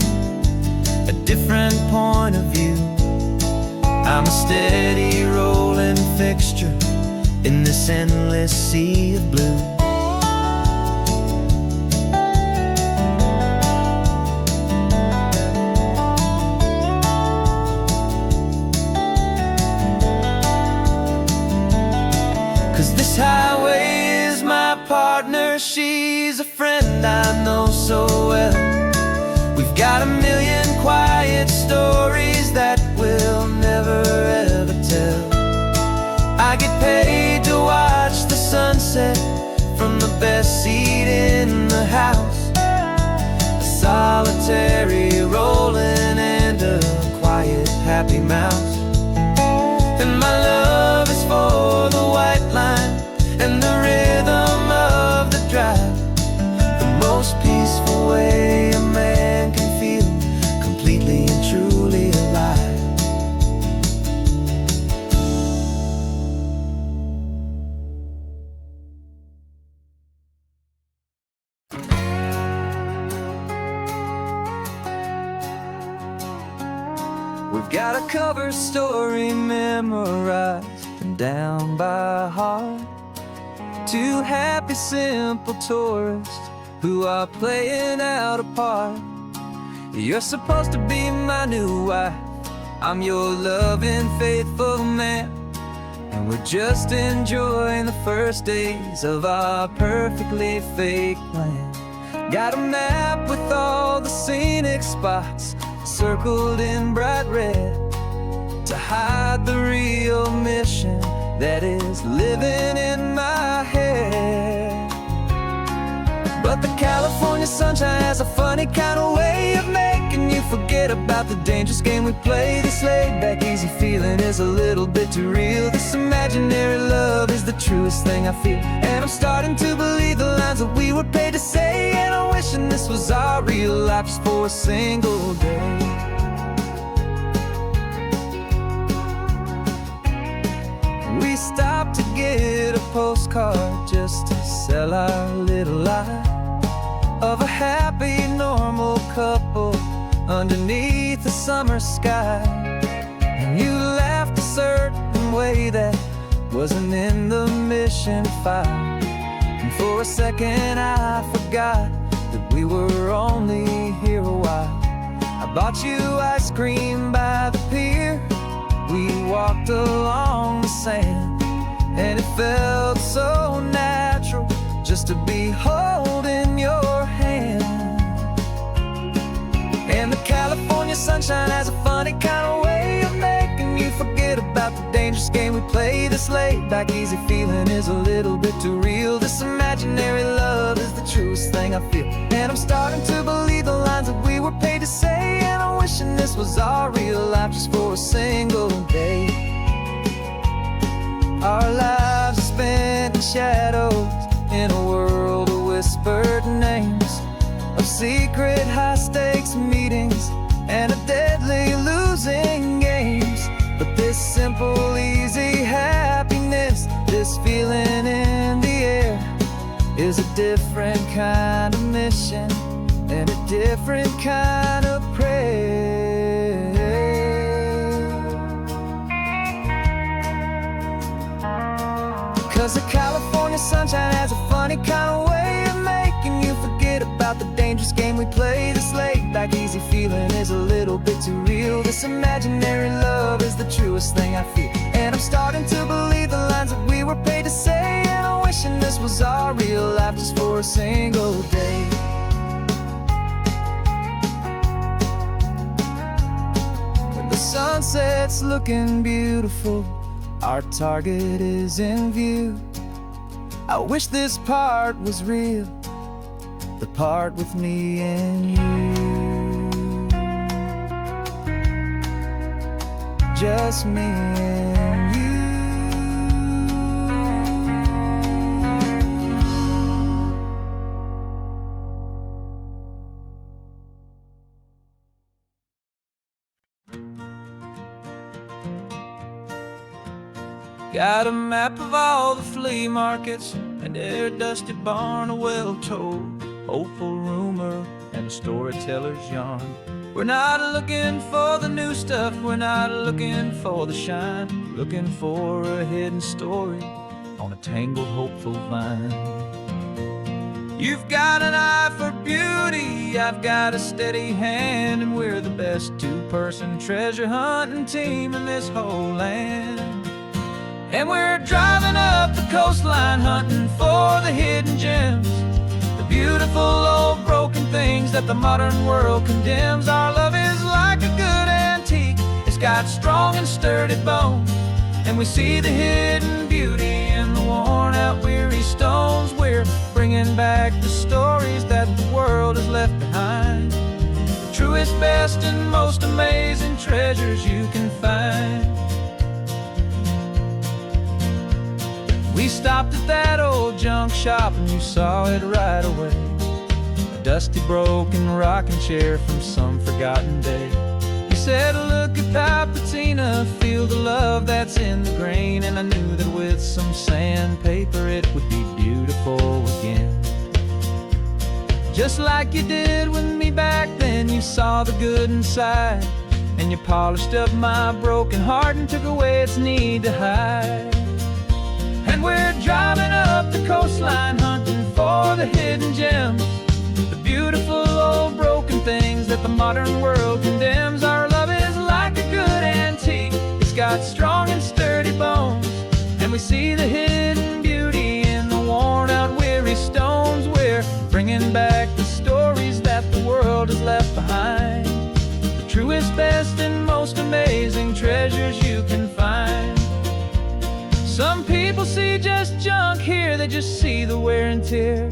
a different point of view. I'm a steady rolling fixture in this endless sea of blue. This highway is my partner, she's a friend I know so well. We've got a million quiet stories that we'll never ever tell. I get paid to watch the sunset from the best seat in the house. got a cover story memorized and down by heart. Two happy, simple tourists who are playing out a part. You're supposed to be my new wife, I'm your loving, faithful man, and we're just enjoying the first days of our perfectly fake plan. Got a map with all the scenic spots circled in bright red to hide the real mission that is living in my head. But the California sunshine has a funny kind of way of making you forget about the dangerous game we play. This laid-back, easy feeling is a little bit too real. This imaginary love is the truest thing I feel, and I'm starting to believe the lines that we were paid to say. And I'm wishing this was our real life just for a single day. We stopped to get a postcard just to sell our little lie of a happy, normal couple underneath the summer sky. And you laughed a certain way that wasn't in the mission file, and for a second I forgot that we were only here a while. I bought you ice cream by the pier, we walked along the sand, and it felt so natural just to be holding your hand. And the California sunshine has a funny kind of way of making you forget about the dangerous game we play. This laid-back, easy feeling is a little bit too real. This imaginary love is the truest thing I feel, and I'm starting to believe the lines that we were paid to say. And I'm wishing this was our real life just for a single day. Our lives are spent in shadows, in a world of whispered names, of secret high-stakes meetings and of deadly losing games. But this simple, easy happiness, this feeling in the air, is a different kind of mission and a different kind of prayer. 'Cause the California sunshine has a funny kind of way of making you forget about the dangerous game we play. This laid-back, easy feeling is a little bit too real. This imaginary love is the truest thing I feel, and I'm starting to believe the lines that we were paid to say. And I'm wishing this was our real life just for a single day. When the sunset's looking beautiful, our target is in view. I wish this part was real, the part with me and you. Just me and you. Got a map of all the flea markets, and their dusty barn, a well-told hopeful rumor, and a storyteller's yarn. We're not looking for the new stuff, we're not looking for the shine, looking for a hidden story on a tangled hopeful vine. You've got an eye for beauty, I've got a steady hand, and we're the best two-person treasure hunting team in this whole land. And we're driving up the coastline hunting for the hidden gems, the beautiful old broken things that the modern world condemns. Our love is like a good antique, it's got strong and sturdy bones, and we see the hidden beauty in the worn out weary stones. We're bringing back the stories that the world has left behind, the truest, best, and most amazing treasures you can find. We stopped at that old junk shop and you saw it right away, a dusty broken rocking chair from some forgotten day. You said, look at Papatina, feel the love that's in the grain, and I knew that with some sandpaper it would be beautiful again. Just like you did with me back then, you saw the good inside, and and you polished up my broken heart and took away its need to hide. And we're driving up the coastline hunting for the hidden gems, the beautiful old broken things that the modern world condemns. Our love is like a good antique, it's got strong and sturdy bones, and we see the hidden beauty in the worn out weary stones. We're bringing back the stories that the world has left behind, the truest, best, and most amazing treasures you can find. Some people see just junk here, they just see the wear and tear,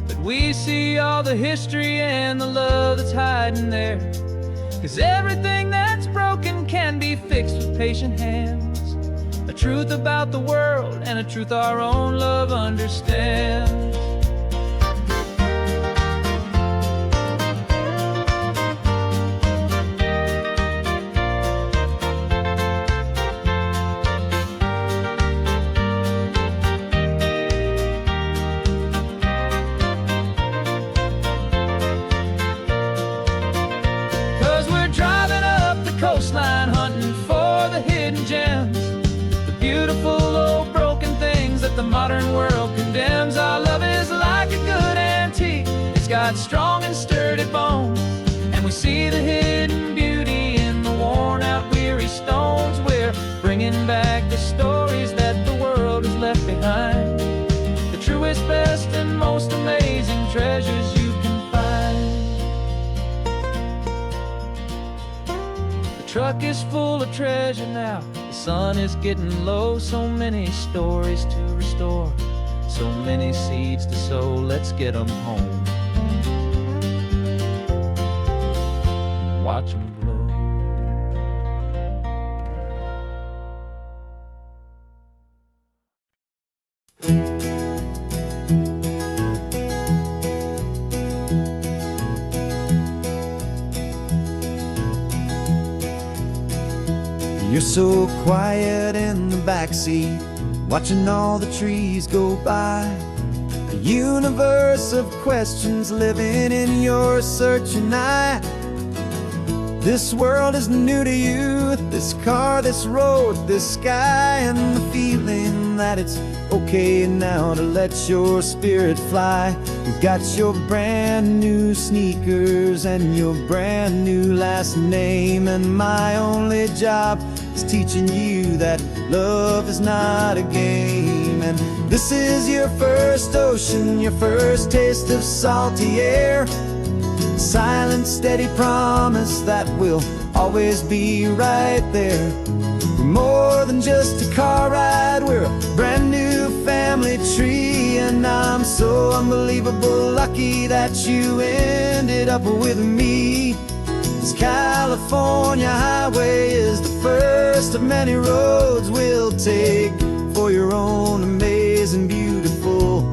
but we see all the history and the love that's hiding there. 'Cause everything that's broken can be fixed with patient hands, a truth about the world and a truth our own love understands. 'Cause we're driving up the coastline hunting for the hidden gems, the beautiful old broken things that the modern world condemns. Our love is like a good antique, it's got strong and sturdy bones, and we see the hidden beauty in the worn out weary stones. We're bringing back the stories that the world has left behind, the truest, best, and most amazing treasures you can find. The truck is full of treasure now, the sun is getting low. So many stories to restore, so many seeds to sow. Let's get them home, watch them blow. You're so quiet in the backseat, watching all the trees go by. A universe of questions living in your searching eye. This world is new to you, this car, this road, this sky, and the feeling that it's okay now to let your spirit fly. You've got your brand new sneakers and your brand new last name, and my only job is teaching you that love is not a game. And this is your first ocean, your first taste of salty air, silent, steady promise that we'll always be right there. We're more than just a car ride, we're a brand new family tree, and I'm so unbelievable lucky that you ended up with me. This California highway is the first of many roads we'll take for your own amazing, beautiful,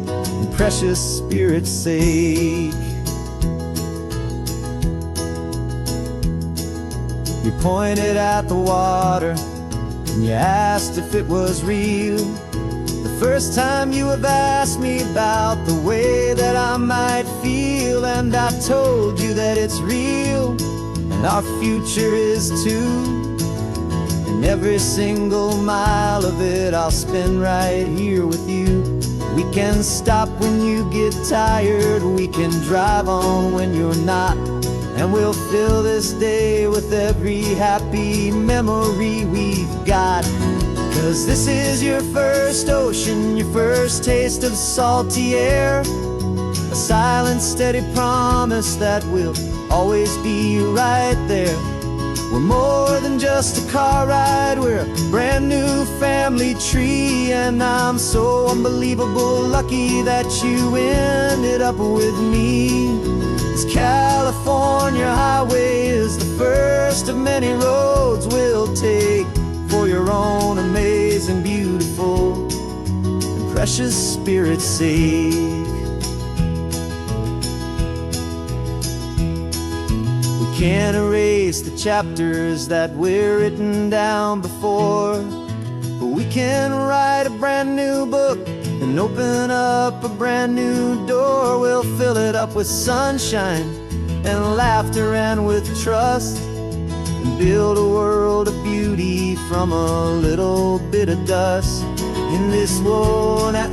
and precious spirit's sake. You pointed at the water and you asked if it was real. The first time you have asked me about the way that I might feel, and I told you that it's real and our future is too. And every single mile of it I'll spend right here with you. We can stop when you get tired, we can drive on when you're not, and we'll fill this day with every happy memory we've got. 'Cause this is your first ocean, your first taste of salty air, a silent, steady promise that we'll always be right there. We're more than just a car ride, we're a brand new family tree, and I'm so unbelievable lucky that you ended up with me. This California highway is the first of many roads we'll take for your own amazing, beautiful, and precious spirit's sake. We can't erase the chapters that we're written down before, but we can write a brand new book and open up a brand new door. We'll fill it up with sunshine and laughter and with trust, and build a world of beauty from a little bit of dust. In this world that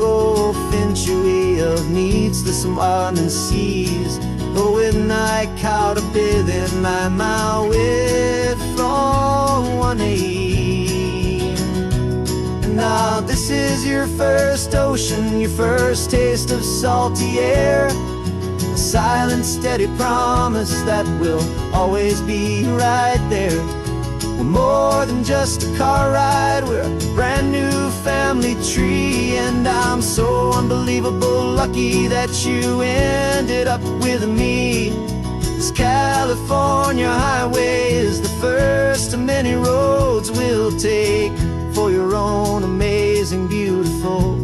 century of needs the smiling seas, oh, when I caught a bit in my way from one aim. And now this is your first ocean, your first taste of salty air, a silent, steady promise that will always be right there. We're more than just a car ride, we're a brand new family tree. And I'm so unbelievable lucky that you ended up with me. This California highway is the first of many roads we'll take for your own amazing, beautiful,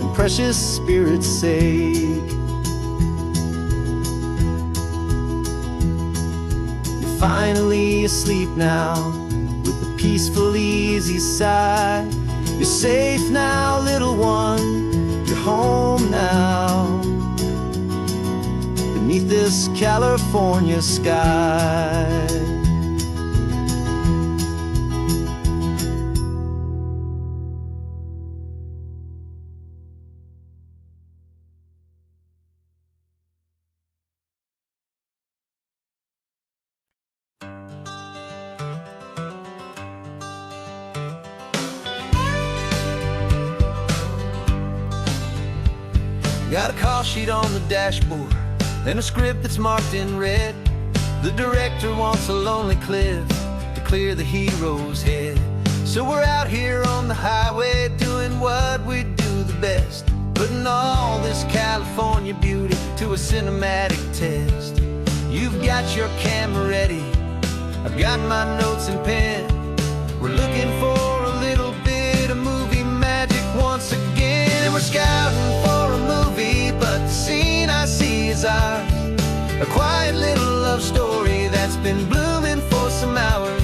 and precious spirit's sake. Finally asleep now, with a peaceful, easy sigh. You're safe now, little one, you're home now, beneath this California sky. Got a call sheet on the dashboard and a script that's marked in red. The director wants a lonely cliff to clear the hero's head. So we're out here on the highway doing what we do the best, putting all this California beauty to a cinematic test. You've got your camera ready, I've got my notes and pen. We're looking for a little bit of movie magic once again. And we're scouting for a movie, but the scene I see is ours. A quiet little love story that's been blooming for some hours.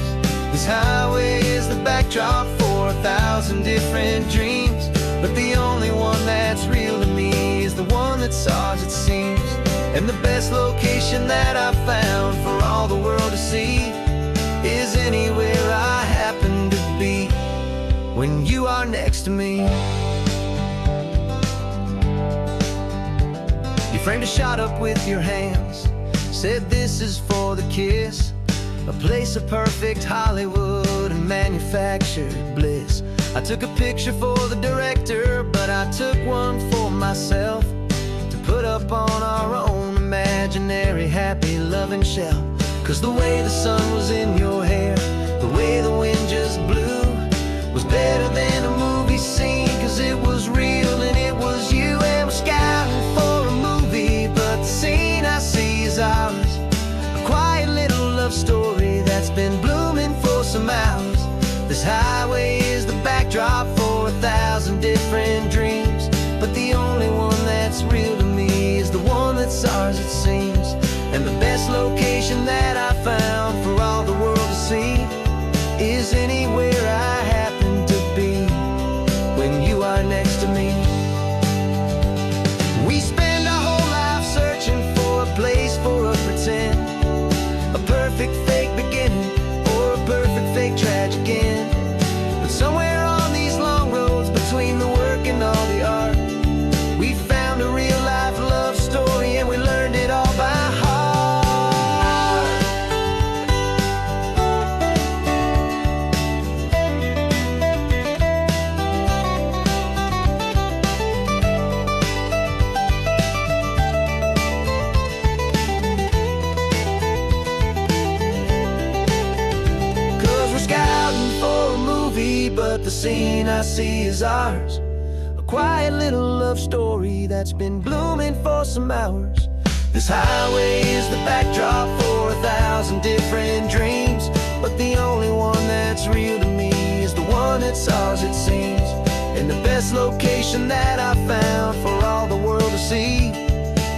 This highway is the backdrop for 1,000 different dreams, but the only one that's real to me is the one that's ours, it seems. And the best location that I've found for all the world to see is anywhere I happen to be when you are next to me. You framed a shot up with your hands, said this is for the kiss, a place of perfect Hollywood and manufactured bliss. I took a picture for the director, but I took one for myself to put up on our own imaginary happy loving shelf. Cause the way the sun was in your hair, the way the wind just blew, was better than a movie scene. Cause it was real and it was you. And we're scouting for a movie, but the scene I see is ours. A quiet little love story that's been blooming for some hours. This highway is the backdrop for 1,000 different dreams, but the only one that's real to me is the one that's ours, it seems. And the best location that I found for all the world to see is anywhere I happen to be when you are next to me. We spend our whole life searching for a place for a pretend, a perfect fake beginning or a perfect fake tragic end. But somewhere on these long roads between the work and all the art, we found a real life love story and we learned it all by heart. But the scene I see is ours. A quiet little love story that's been blooming for some hours. This highway is the backdrop for 1,000 different dreams, but the only one that's real to me is the one that's ours, it seems. And the best location that I found for all the world to see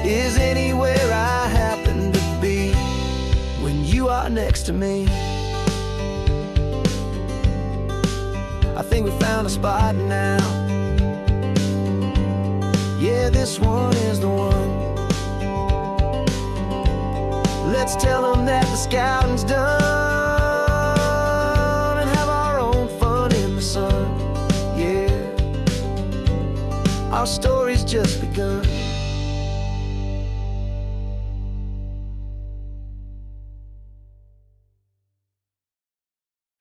is anywhere I happen to be when you are next to me. I think we found a spot now. Yeah, this one is the one. Let's tell them that the scouting's done. story's just begun.